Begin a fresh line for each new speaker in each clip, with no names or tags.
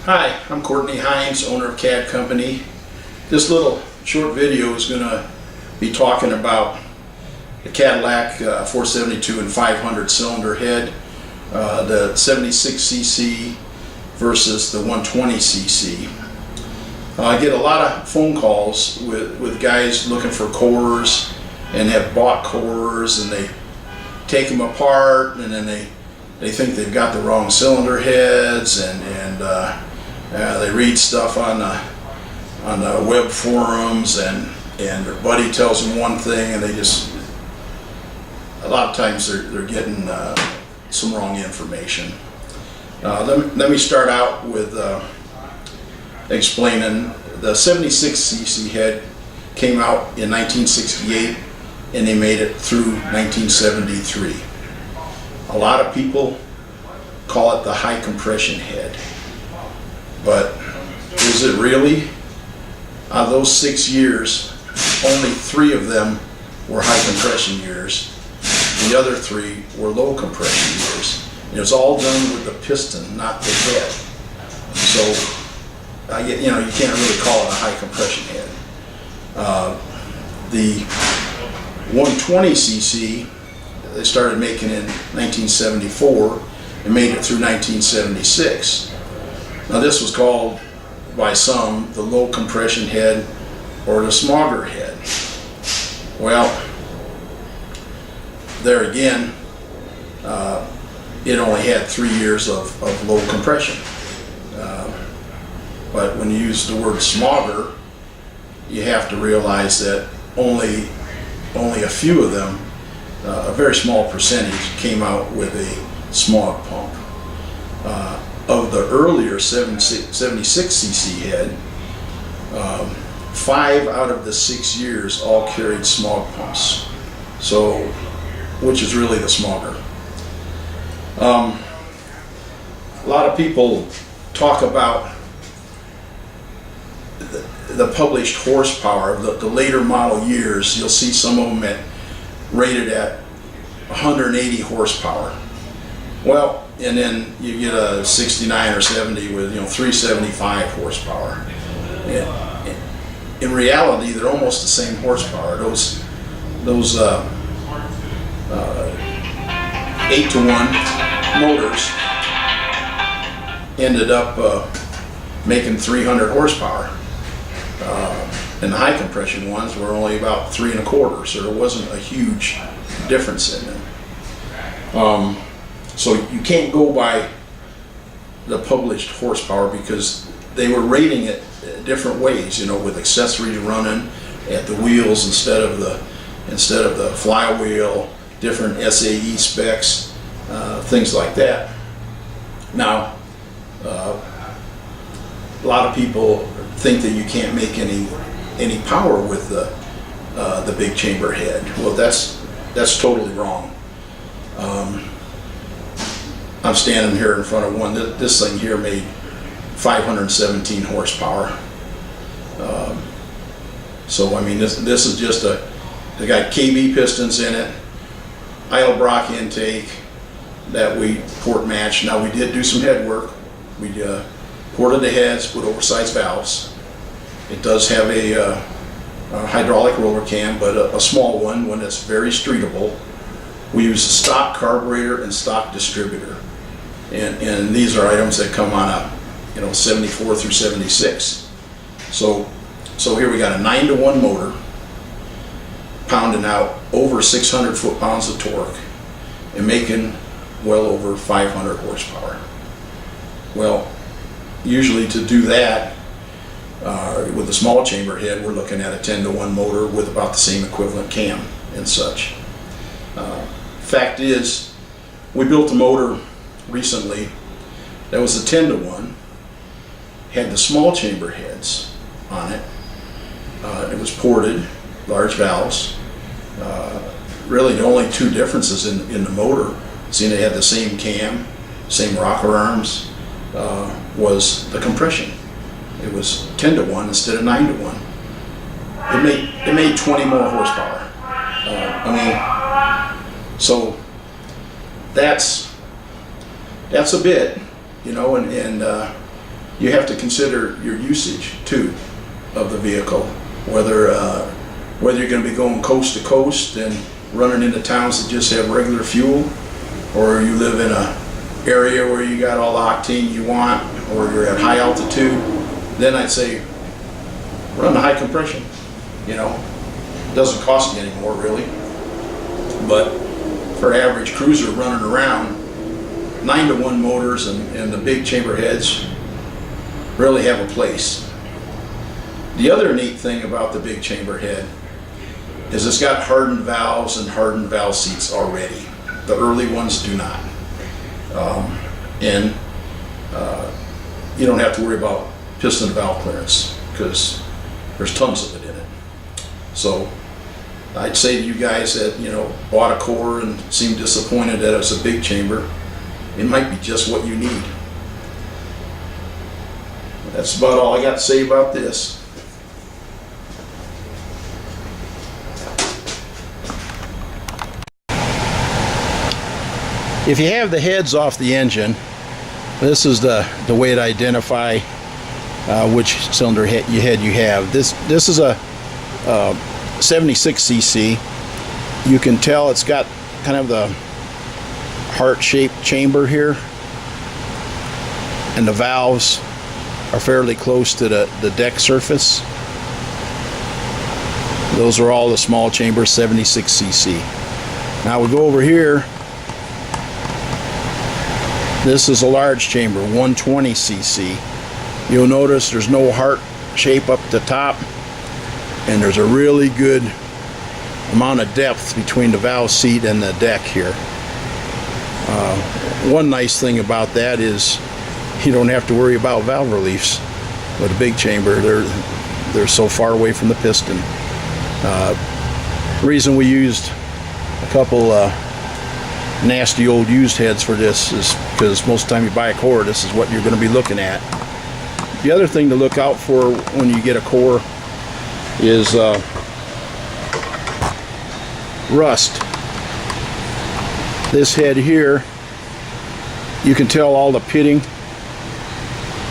Hi, I'm Courtney Hines, owner of CAD Company. This little short video is going to be talking about the Cadillac 472 and 500 cylinder head, the 76cc versus the 120cc. I get a lot of phone calls with guys looking for cores and have bought cores, and they take them apart and then they think they've got the wrong cylinder heads, and they read stuff on the web forums, and their buddy tells them one thing, and they just, a lot of times they're getting some wrong information. Let me start out with explaining the 76cc head came out in 1968, and they made it through 1973. A lot of people call it the high compression head, but is it really? Out of those 6 years, only 3 of them were high compression years. The other 3 were low compression years. And it's all done with the piston, not the head. So, you can't really call it a high compression head. The 120cc, they started making in 1974 and made it through 1976. Now this was called by some the low compression head or the smogger head. Well, there again, it only had 3 years of low compression. But when you use the word smogger, you have to realize that only a few of them, a very small percentage, came out with a smog pump. Of the earlier 76cc head, 5 out of the 6 years all carried smog pumps. So, which is really the smogger. A lot of people talk about the published horsepower of the later model years. You'll see some of them rated at 180 horsepower. Well, and then you get a 69 or 70 with 375 horsepower. And in reality, they're almost the same horsepower. Those 8-to-1 motors ended up making 300 horsepower. And the high compression ones were only about 3 1/4, so there wasn't a huge difference in them. So you can't go by the published horsepower because they were rating it different ways, with accessories running at the wheels instead of the flywheel, different SAE specs, things like that. Now, a lot of people think that you can't make any power with the big chamber head. Well, that's totally wrong. I'm standing here in front of one. This thing here made 517 horsepower. So I mean, this is just they got KB pistons in it, Eilbrock intake that we port matched. Now we did do some head work. We ported the heads, put oversized valves. It does have a hydraulic roller cam, but a small one that's very streetable. We use a stock carburetor and stock distributor, and these are items that come on a 74 through 76. So here we got a 9-to-1 motor pounding out over 600 foot-pounds of torque and making well over 500 horsepower. Well, usually to do that with a small chamber head, we're looking at a 10-to-1 motor with about the same equivalent cam and such. Fact is, we built a motor recently that was a 10-to-1, had the small chamber heads on it. It was ported, large valves. Really the only 2 differences in the motor, seeing it had the same cam, same rocker arms, was the compression. It was 10-to-1 instead of 9-to-1. It made 20 more horsepower. So that's a bit, and you have to consider your usage too of the vehicle, whether you're going to be going coast to coast and running into towns that just have regular fuel, or you live in a area where you got all the octane you want, or you're at high altitude. Then I'd say run the high compression. You know, it doesn't cost you anymore really, but for average cruiser running around, 9-to-1 motors and the big chamber heads really have a place. The other neat thing about the big chamber head is it's got hardened valves and hardened valve seats already. The early ones do not. And you don't have to worry about piston valve clearance because there's tons of it in it. So I'd say to you guys that, you know, bought a core and seemed disappointed that it's a big chamber, it might be just what you need. That's about all I got to say about this. If you have the heads off the engine, this is the way to identify which cylinder head you have. This is a 76cc. You can tell it's got kind of the heart-shaped chamber here, and the valves are fairly close to the deck surface. Those are all the small chamber 76cc. Now we'll go over here. This is a large chamber, 120cc. You'll notice there's no heart shape up the top, and there's a really good amount of depth between the valve seat and the deck here. One nice thing about that is you don't have to worry about valve reliefs with a big chamber. They're so far away from the piston. The reason we used a couple nasty old used heads for this is because most of the time you buy a core, this is what you're going to be looking at. The other thing to look out for when you get a core is rust. This head here, you can tell all the pitting.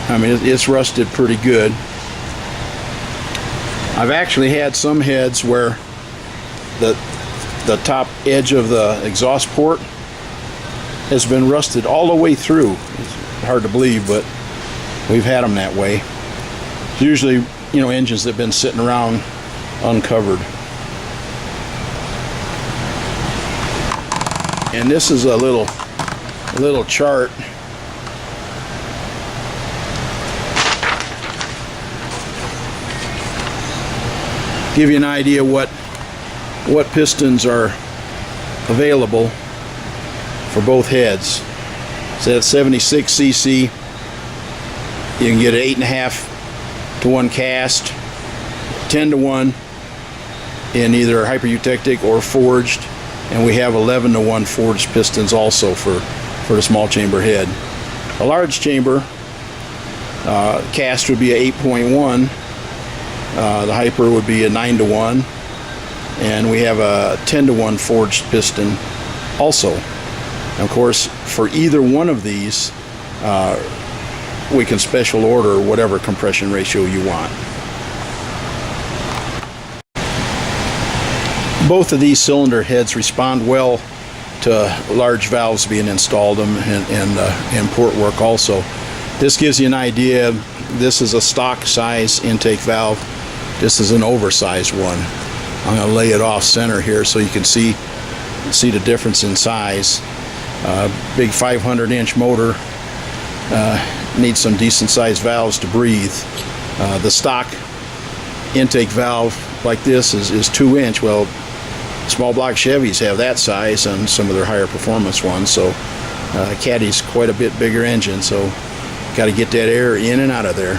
I mean, it's rusted pretty good. I've actually had some heads where the top edge of the exhaust port has been rusted all the way through. It's hard to believe, but we've had them that way. It's usually, you know, engines that have been sitting around uncovered. And this is a little chart. Give you an idea what pistons are available for both heads. So that's 76cc. You can get an 8.5-to-1 cast, 10-to-1 in either hypereutectic or forged, and we have 11-to-1 forged pistons also for the small chamber head. A large chamber cast would be a 8.1. The hyper would be a 9-to-1, and we have a 10-to-1 forged piston also. And of course, for either one of these, we can special order whatever compression ratio you want. Both of these cylinder heads respond well to large valves being installed and port work also. This gives you an idea. This is a stock size intake valve. This is an oversized one. I'm going to lay it off center here so you can see the difference in size. Big 500-inch motor needs some decent sized valves to breathe. The stock intake valve like this is 2-inch. Well, small block Chevys have that size on some of their higher performance ones. So Caddy's quite a bit bigger engine, so got to get that air in and out of there.